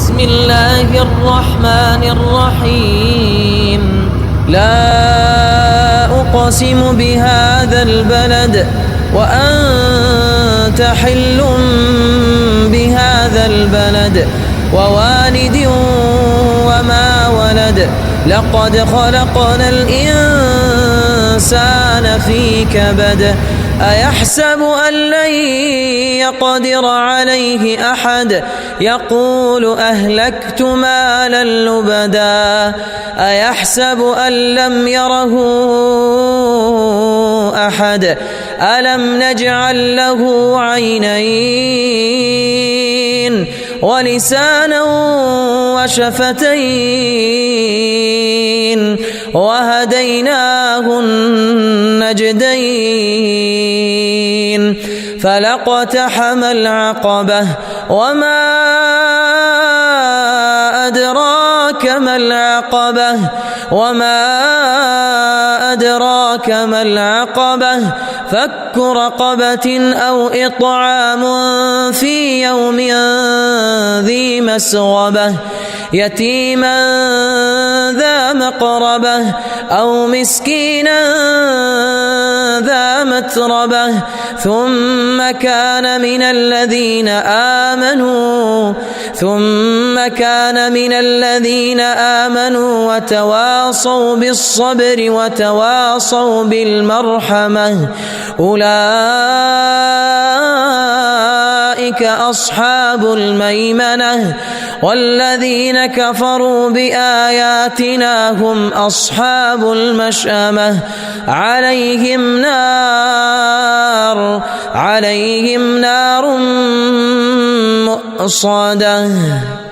بسم الله الرحمن الرحيم لا أقسم بهذا البلد وأنت حل بهذا البلد ووالد وما ولد لقد خلقنا الإنسان في كبد أيحسب أن لن يقدر عليه أحد يقول أهلكت مالا لبدا أيحسب أن لم يره أحد ألم نجعل له عينين ولسانا وشفتين وهديناه النجدين فلاقتحم العقبة وما أدراك ما العقبة ما العقبة فك رقبة أو إطعام في يوم ذي مسغبة يتيما ذا مقربة أو مسكينا ذا متربة ثم كان من الذين آمنوا وتواصوا بالصبر وتواصوا بالمرحمة أولئك أصحاب الميمنة والذين كفروا بآياتنا هم أصحاب المشأمة عليهم نار مؤصدة.